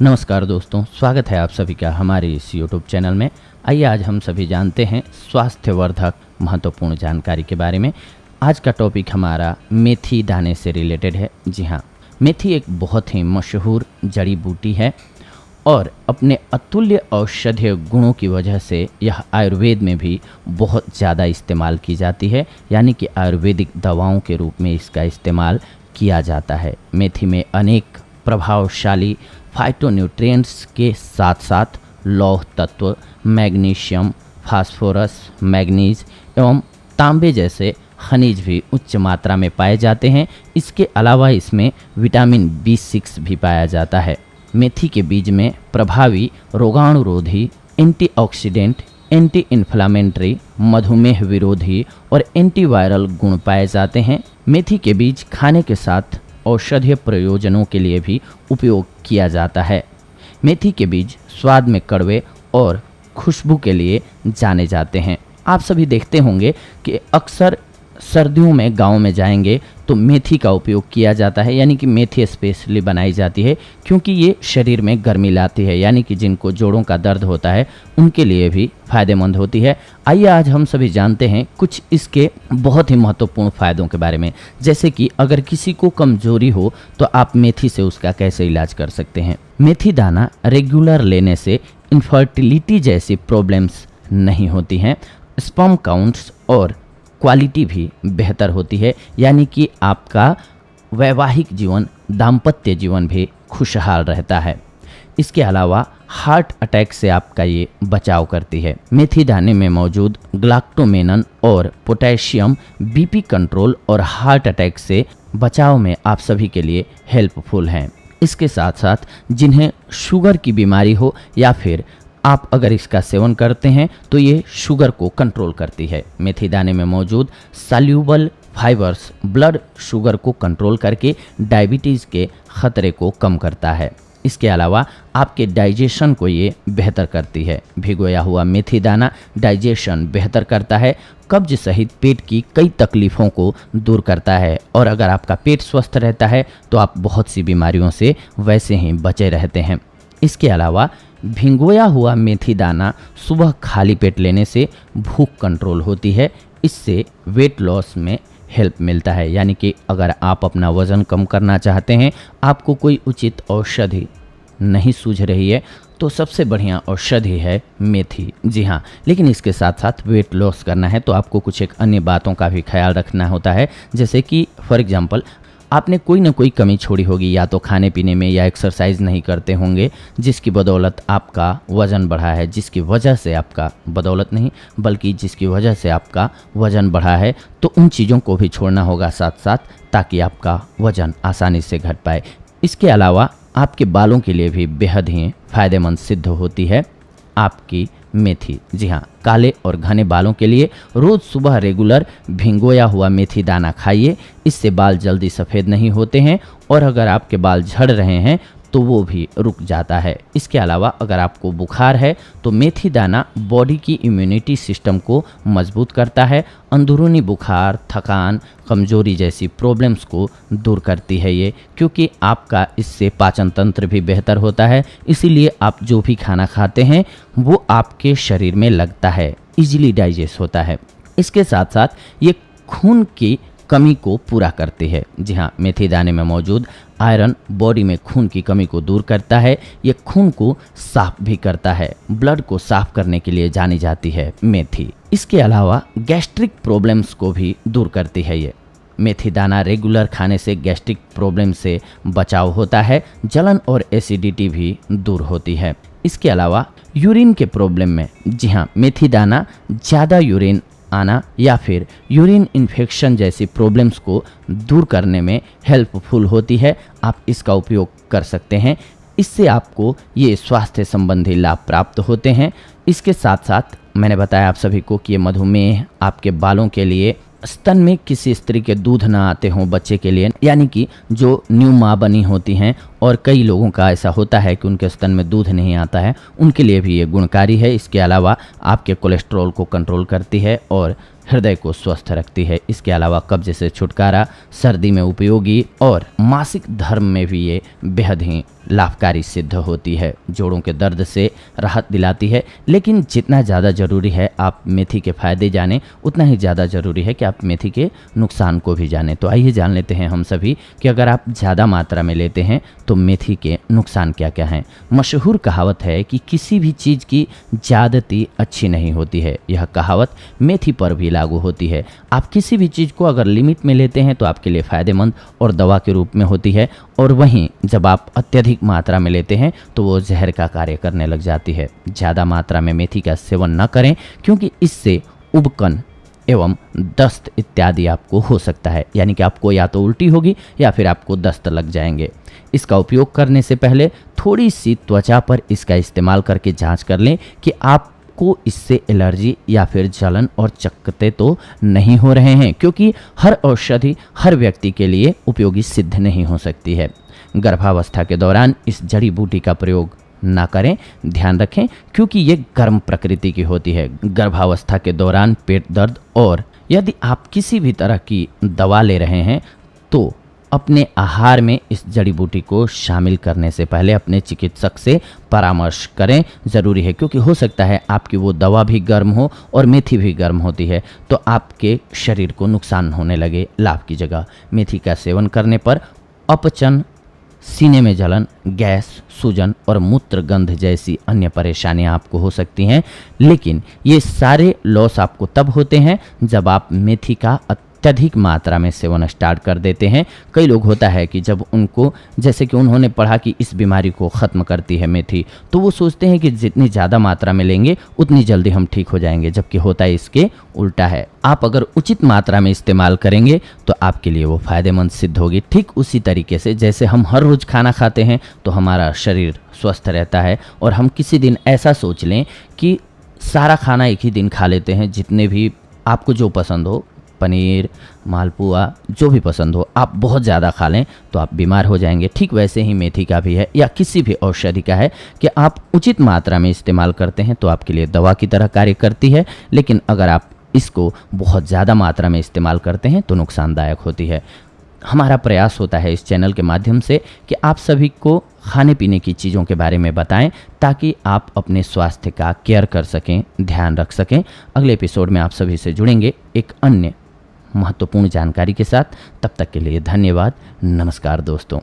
नमस्कार दोस्तों, स्वागत है आप सभी का हमारे इस यूट्यूब चैनल में। आइए आज हम सभी जानते हैं स्वास्थ्यवर्धक महत्वपूर्ण जानकारी के बारे में। आज का टॉपिक हमारा मेथी दाने से रिलेटेड है। जी हाँ, मेथी एक बहुत ही मशहूर जड़ी बूटी है और अपने अतुल्य औषधीय गुणों की वजह से यह आयुर्वेद में भी बहुत ज़्यादा इस्तेमाल की जाती है, यानी कि आयुर्वेदिक दवाओं के रूप में इसका इस्तेमाल किया जाता है। मेथी में अनेक प्रभावशाली फाइटोन्यूट्रिएंट्स के साथ साथ लौह तत्व, मैग्नीशियम, फास्फोरस, मैग्नीज एवं तांबे जैसे खनिज भी उच्च मात्रा में पाए जाते हैं। इसके अलावा इसमें विटामिन B6 भी पाया जाता है। मेथी के बीज में प्रभावी रोगाणुरोधी, एंटीऑक्सीडेंट, एंटी इन्फ्लामेटरी, मधुमेह विरोधी और एंटीवायरल गुण पाए जाते हैं। मेथी के बीज खाने के साथ औषधीय प्रयोजनों के लिए भी उपयोग किया जाता है। मेथी के बीज स्वाद में कड़वे और खुशबू के लिए जाने जाते हैं। आप सभी देखते होंगे कि अक्सर सर्दियों में गांव में जाएंगे तो मेथी का उपयोग किया जाता है, यानी कि मेथी स्पेशली बनाई जाती है क्योंकि ये शरीर में गर्मी लाती है, यानी कि जिनको जोड़ों का दर्द होता है उनके लिए भी फायदेमंद होती है। आइए आज हम सभी जानते हैं कुछ इसके बहुत ही महत्वपूर्ण फायदों के बारे में, जैसे कि अगर किसी को कमजोरी हो तो आप मेथी से उसका कैसे इलाज कर सकते हैं। मेथी दाना रेगुलर लेने से इनफर्टिलिटी जैसी प्रॉब्लम्स नहीं होती हैं। स्पर्म काउंट्स और क्वालिटी भी बेहतर होती है, यानी कि आपका वैवाहिक जीवन, दाम्पत्य जीवन भी खुशहाल रहता है। इसके अलावा हार्ट अटैक से आपका ये बचाव करती है। मेथी दाने में मौजूद ग्लाक्टोमेनन और पोटेशियम बीपी कंट्रोल और हार्ट अटैक से बचाव में आप सभी के लिए हेल्पफुल हैं। इसके साथ साथ जिन्हें शुगर की बीमारी हो या फिर आप अगर इसका सेवन करते हैं तो ये शुगर को कंट्रोल करती है। मेथी दाने में मौजूद सॉल्यूबल फाइबर्स ब्लड शुगर को कंट्रोल करके डायबिटीज़ के खतरे को कम करता है। इसके अलावा आपके डाइजेशन को ये बेहतर करती है। भिगोया हुआ मेथी दाना डाइजेशन बेहतर करता है, कब्ज सहित पेट की कई तकलीफ़ों को दूर करता है और अगर आपका पेट स्वस्थ रहता है तो आप बहुत सी बीमारियों से वैसे ही बचे रहते हैं। इसके अलावा भिगोया हुआ मेथी दाना सुबह खाली पेट लेने से भूख कंट्रोल होती है। इससे वेट लॉस में हेल्प मिलता है, यानी कि अगर आप अपना वज़न कम करना चाहते हैं, आपको कोई उचित औषधि नहीं सूझ रही है तो सबसे बढ़िया औषधि है मेथी। जी हाँ, लेकिन इसके साथ साथ वेट लॉस करना है तो आपको कुछ एक अन्य बातों का भी ख्याल रखना होता है, जैसे कि फॉर एग्जांपल आपने कोई ना कोई कमी छोड़ी होगी, या तो खाने पीने में या एक्सरसाइज नहीं करते होंगे, जिसकी बदौलत आपका वज़न बढ़ा है, जिसकी वजह से आपका बदौलत नहीं बल्कि जिसकी वजह से आपका वज़न बढ़ा है, तो उन चीज़ों को भी छोड़ना होगा साथ साथ, ताकि आपका वज़न आसानी से घट पाए। इसके अलावा आपके बालों के लिए भी बेहद ही फ़ायदेमंद सिद्ध होती है आपकी मेथी। जी हाँ, काले और घने बालों के लिए रोज़ सुबह रेगुलर भिगोया हुआ मेथी दाना खाइए। इससे बाल जल्दी सफ़ेद नहीं होते हैं और अगर आपके बाल झड़ रहे हैं तो वो भी रुक जाता है। इसके अलावा अगर आपको बुखार है तो मेथी दाना बॉडी की इम्यूनिटी सिस्टम को मजबूत करता है। अंदरूनी बुखार, थकान, कमजोरी जैसी प्रॉब्लम्स को दूर करती है ये, क्योंकि आपका इससे पाचन तंत्र भी बेहतर होता है। इसीलिए आप जो भी खाना खाते हैं वो आपके शरीर में लगता है, इजीली डाइजेस्ट होता है। इसके साथ साथ ये खून की कमी को पूरा करती है। जी हाँ, मेथी दाने में मौजूद आयरन बॉडी में खून की कमी को दूर करता है। ये खून को साफ भी करता है। ब्लड को साफ करने के लिए जानी जाती है मेथी। इसके अलावा गैस्ट्रिक प्रॉब्लम्स को भी दूर करती है ये। मेथी दाना रेगुलर खाने से गैस्ट्रिक प्रॉब्लम से बचाव होता है। जलन और एसिडिटी भी दूर होती है। इसके अलावा यूरिन के प्रॉब्लम में, जी हाँ, मेथी दाना ज़्यादा यूरिन आना या फिर यूरिन इन्फेक्शन जैसी प्रॉब्लम्स को दूर करने में हेल्पफुल होती है। आप इसका उपयोग कर सकते हैं। इससे आपको ये स्वास्थ्य संबंधी लाभ प्राप्त होते हैं। इसके साथ साथ मैंने बताया आप सभी को कि ये मधुमेह, आपके बालों के लिए, स्तन में किसी स्त्री के दूध ना आते हों बच्चे के लिए, यानी कि जो न्यू माँ बनी होती हैं और कई लोगों का ऐसा होता है कि उनके स्तन में दूध नहीं आता है, उनके लिए भी ये गुणकारी है। इसके अलावा आपके कोलेस्ट्रॉल को कंट्रोल करती है और हृदय को स्वस्थ रखती है। इसके अलावा कब्ज से छुटकारा, सर्दी में उपयोगी और मासिक धर्म में भी ये बेहद ही लाभकारी सिद्ध होती है, जोड़ों के दर्द से राहत दिलाती है। लेकिन जितना ज़्यादा ज़रूरी है आप मेथी के फ़ायदे जानें, उतना ही ज़्यादा ज़रूरी है कि आप मेथी के नुकसान को भी जानें। तो आइए जान लेते हैं हम सभी कि अगर आप ज़्यादा मात्रा में लेते हैं तो मेथी के नुकसान क्या क्या हैं। मशहूर कहावत है कि किसी भी चीज़ की ज़्यादती अच्छी नहीं होती है। यह कहावत मेथी पर भी लागू होती है। आप किसी भी चीज़ को अगर लिमिट में लेते हैं तो आपके लिए फ़ायदेमंद और दवा के रूप में होती है, और वहीं जब आप अत्यधिक मात्रा में लेते हैं तो वो जहर का कार्य करने लग जाती है। ज़्यादा मात्रा में मेथी का सेवन न करें, क्योंकि इससे उबकन एवं दस्त इत्यादि आपको हो सकता है, यानी कि आपको या तो उल्टी होगी या फिर आपको दस्त लग जाएंगे। इसका उपयोग करने से पहले थोड़ी सी त्वचा पर इसका इस्तेमाल करके जांच कर लें कि आपको इससे एलर्जी या फिर जलन और चकत्ते तो नहीं हो रहे हैं, क्योंकि हर औषधि हर व्यक्ति के लिए उपयोगी सिद्ध नहीं हो सकती है। गर्भावस्था के दौरान इस जड़ी बूटी का प्रयोग ना करें, ध्यान रखें, क्योंकि ये गर्म प्रकृति की होती है। गर्भावस्था के दौरान पेट दर्द और यदि आप किसी भी तरह की दवा ले रहे हैं तो अपने आहार में इस जड़ी बूटी को शामिल करने से पहले अपने चिकित्सक से परामर्श करें, ज़रूरी है, क्योंकि हो सकता है आपकी वो दवा भी गर्म हो और मेथी भी गर्म होती है तो आपके शरीर को नुकसान होने लगे लाभ की जगह। मेथी का सेवन करने पर अपचन, सीने में जलन, गैस, सूजन और मूत्र गंध जैसी अन्य परेशानियां आपको हो सकती हैं। लेकिन ये सारे लॉस आपको तब होते हैं जब आप मेथी का अत्यधिक मात्रा में सेवन स्टार्ट कर देते हैं। कई लोग होता है कि जब उनको, जैसे कि उन्होंने पढ़ा कि इस बीमारी को ख़त्म करती है मेथी, तो वो सोचते हैं कि जितनी ज़्यादा मात्रा में लेंगे उतनी जल्दी हम ठीक हो जाएंगे, जबकि होता है इसके उल्टा है। आप अगर उचित मात्रा में इस्तेमाल करेंगे तो आपके लिए वो फ़ायदेमंद सिद्ध होगी। ठीक उसी तरीके से जैसे हम हर रोज़ खाना खाते हैं तो हमारा शरीर स्वस्थ रहता है, और हम किसी दिन ऐसा सोच लें कि सारा खाना एक ही दिन खा लेते हैं, जितने भी आपको जो पसंद हो, पनीर, मालपुआ, जो भी पसंद हो, आप बहुत ज़्यादा खा लें तो आप बीमार हो जाएंगे। ठीक वैसे ही मेथी का भी है, या किसी भी औषधि का है कि आप उचित मात्रा में इस्तेमाल करते हैं तो आपके लिए दवा की तरह कार्य करती है। लेकिन अगर आप इसको बहुत ज़्यादा मात्रा में इस्तेमाल करते हैं तो नुकसानदायक होती है। हमारा प्रयास होता है इस चैनल के माध्यम से कि आप सभी को खाने पीने की चीज़ों के बारे में बताएं, ताकि आप अपने स्वास्थ्य का केयर कर सकें, ध्यान रख सकें। अगले एपिसोड में आप सभी से जुड़ेंगे एक अन्य महत्वपूर्ण जानकारी के साथ। तब तक के लिए धन्यवाद। नमस्कार दोस्तों।